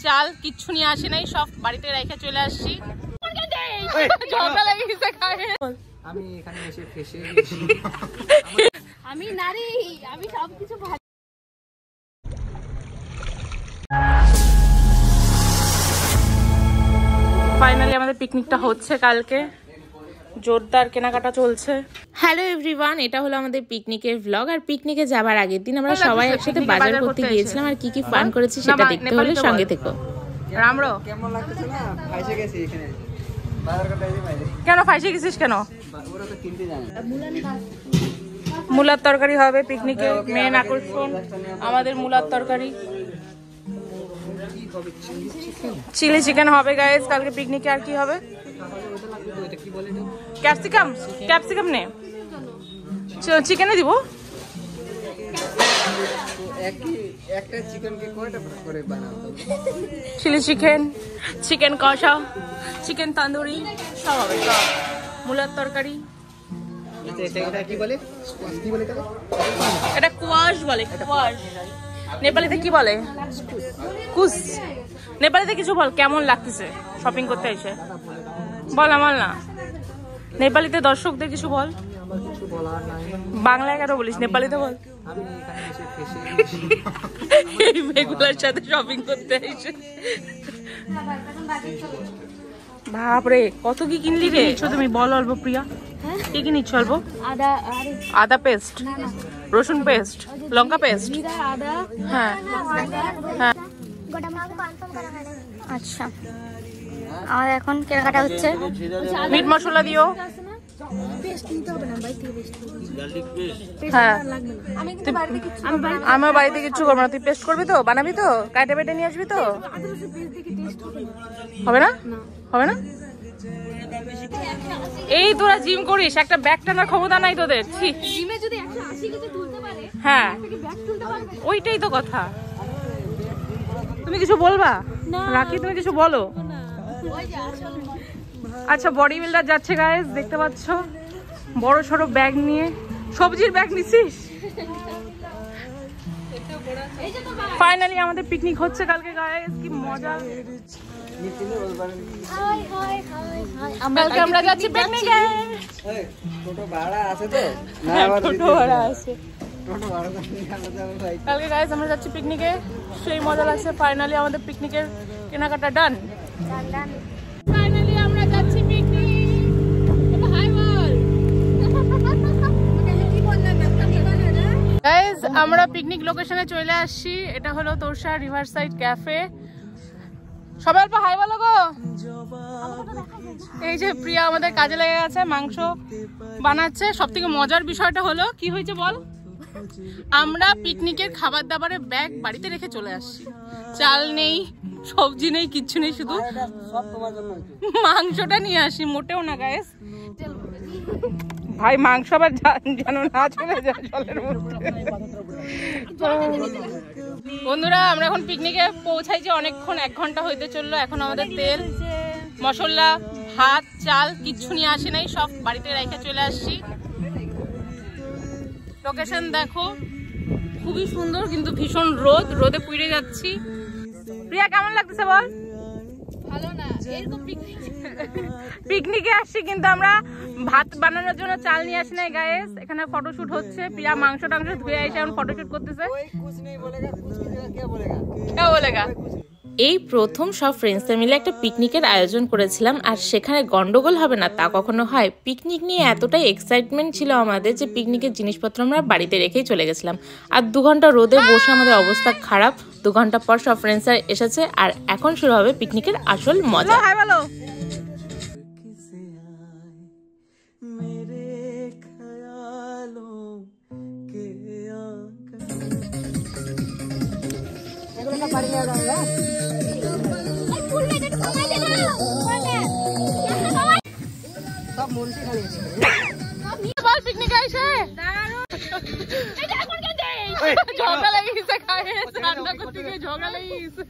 চাল কিচ্ছু নিয়ে আসি নাই, সব বাড়িতে রেখে চলে আসছি। ঝগড়া লেগে গেছে গায়ে। আমি এখানে এসে ফেসে আমি নারী, আমি সবকিছু ভালো। ফাইনালি আমাদের পিকনিকটা হচ্ছে কালকে, জোরদার কেনাকাটা চলছে। হ্যালো এভরিওয়ান, এটা হলো আমাদের পিকনিকের ভ্লগ। আর পিকনিকে যাবার আগের দিন আমরা সবাই একসাথে বাজার করতে গিয়েছিলাম, আর কি কি ফান করেছি সেটা দেখতে হলে সঙ্গে থেকো। রামরো কেমন লাগতেছে না? ফাইসে গেছি এখানে বাজার করতে এসে ফাইসে। কেন ফাইসে গেছিস কেন? ওরা তো কিনতে জানে না। মূলার তরকারি হবে পিকনিকে, মেন আকর্ষণ আমাদের মূলার তরকারি। চিলি চিকেন হবে গাইস কালকে পিকনিকে। আর কি হবে? ক্যাপসিকাম। ক্যাপসিকাম নে, চিকেনে দিব। একটা চিকেনকে কয়টা করে বানাবো? চিলি চিকেন, চিকেন কষা, চিকেন তন্দুরি সব হবে। মূলার তরকারি। এটা কি বলে? কি বলে এটা? এটা কুয়াশ বলে। কুয়াশ নেপালিতে কি বলে? কুস। নেপালিতে কিছু বল, কেমন লাগতেছে শপিং করতে এসে? বল আমার না, নেপালিতে দর্শকদের কিছু বল। বাংলায় কেন বলিস, নেপালিতে বল। এই মেয়েগুলোর সাথে শপিং করতে এসে বাপরে কত কি কিনলি রে। তুমি বল অল্প প্রিয়া, কি কি নিচ্ছ? অল্প আদা পেস্ট, রসুন পেস্ট, লঙ্কা পেস্ট। হ্যাঁ হ্যাঁ আচ্ছা, আর এখন কেনাকাটা হচ্ছে। মিট মশলা দিও। হ্যাঁ আমার বাড়িতে কিচ্ছু করবো না। তুই পেস্ট করবি তো, বানাবি তো, কাটে বেটে নিয়ে আসবি তো? হবে না? হবে না? এই তোরা জিম করিস, একটা ব্যাগ টানার ক্ষমতা নাই তোদের। হ্যাঁ ওইটাই তো কথা। তুমি কিছু বলবা রাখি? তুমি কিছু বলো। আচ্ছা বডি বিল্ডার যাচ্ছে গাইস, দেখতে পাচ্ছ বড় সড়ো ব্যাগ নিয়ে। সবজির ব্যাগ নিছিস? ফাইনালি আমাদের পিকনিক হচ্ছে কালকে গাইস, কি মজা। আমরা যাচ্ছি পিকনিকে। টোটো ভাড়া আছে তো? না টোটো ভাড়া আছে। কালকে গাইস আমরা যাচ্ছি পিকনিকে, সেই মজা লাগছে। ফাইনালি আমাদের পিকনিকের কেনাকাটা ডান। ফাইনালি আমরা যাচ্ছি পিকনিক। হাই বল গাইস, আমরা পিকনিক লোকেশনে চলে আসছি। এটা হলো তোরসা রিভার সাইড ক্যাফে। সবাই অল্প হাই বলো গো। এই যে প্রিয়া আমাদের কাজে লেগে গেছে, মাংস বানাচ্ছে। সব থেকে মজার বিষয়টা হলো কি হয়েছে বল? আমরা পিকনিকের খাবার দাবারের ব্যাগ বাড়িতে রেখে চলে আসছি। চাল নেই, সবজি নেই, কিচ্ছু নেই, শুধু মাংসটা নিয়ে আসি। মোটেও না গাইস, ভাই মাংস আবার যেন না চলে যায় জলের মধ্যে। বন্ধুরা আমরা এখন পিকনিকে পৌঁছাইছি অনেকক্ষণ, 1 ঘন্টা হইতে চললো। এখন আমাদের তেল মশলা ভাত চাল কিচ্ছু নিয়ে আসি নাই, সব বাড়িতে রেখে চলে আসছি। লোকেশন দেখো খুবই সুন্দর, কিন্তু ভীষণ রোদ, রোদে পুড়ে যাচ্ছি। প্রিয়া কেমন লাগতেছে বল? ভালো না, এরকম পিকনিকে আসছি কিন্তু আমরা ভাত বানানোর জন্য চাল নিয়ে আসি নাই গাইস। এখানে ফটোশুট হচ্ছে, প্রিয়া মাংস টাংস ধুয়ে এসে এখন ফটোশুট করতেছে। এই প্রথম সব ফ্রেন্ডসদের মিলে একটা পিকনিকের আয়োজন করেছিলাম, আর সেখানে গন্ডগোল হবে না তা কখনো হয়। পিকনিক নিয়ে এতটাই এক্সাইটমেন্ট ছিল আমাদের যে পিকনিকের জিনিসপত্র আমরা বাড়িতে রেখেই চলে গেছিলাম। আর 2 ঘন্টা রোদে বসে আমাদের অবস্থা খারাপ। 2 ঘন্টা পর সব ফ্রেন্ডসরা এসেছে, আর এখন শুরু হবে পিকনিকের আসল মজা। হাই বলো। পিকনিক আইসে ঝগড়া লেগে গেছে, রান্না করতে গিয়ে ঝগড়া লেগে গেছে।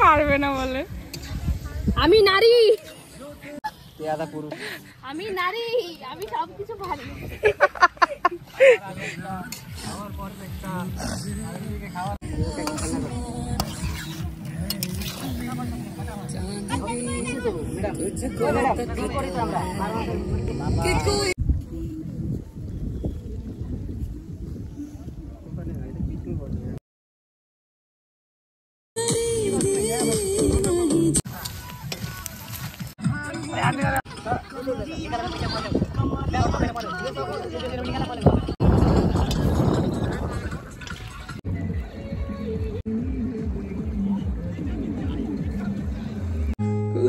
পারবে না বলে। আমি নারী, পেয়াদা পুরুষ। আমি নারী, আমি সবকিছু পারি।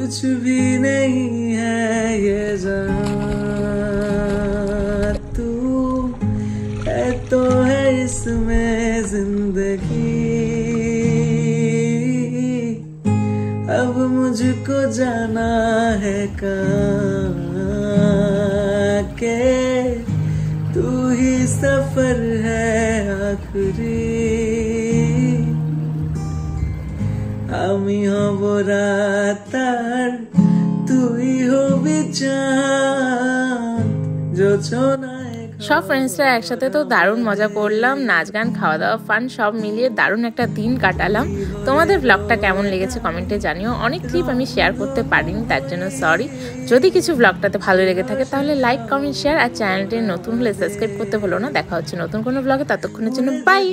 कुछ भी नहीं है ये जहां, तू है तो है इसमें जिंदगी। अब मुझको जाना है कहाँ के, तू ही सफर है आखिरी। আমি হব রাতার, তুই হবি চাঁদ, যোছনায়। সব ফ্রেন্ডসরা একসাথে তো দারুণ মজা করলাম, নাচ গান খাওয়া দাওয়া ফান সব মিলিয়ে দারুণ একটা দিন কাটালাম। তোমাদের ব্লগটা কেমন লেগেছে কমেন্টে জানিও। অনেক ক্লিপ আমি শেয়ার করতে পারিনি, তার জন্য সরি। যদি কিছু ব্লগটাতে ভালো লেগে থাকে তাহলে লাইক কমেন্ট শেয়ার, আর চ্যানেলটি নতুন হলে সাবস্ক্রাইব করতে ভুলো না। দেখা হচ্ছে নতুন কোনো ব্লগে, ততক্ষণের জন্য বাই।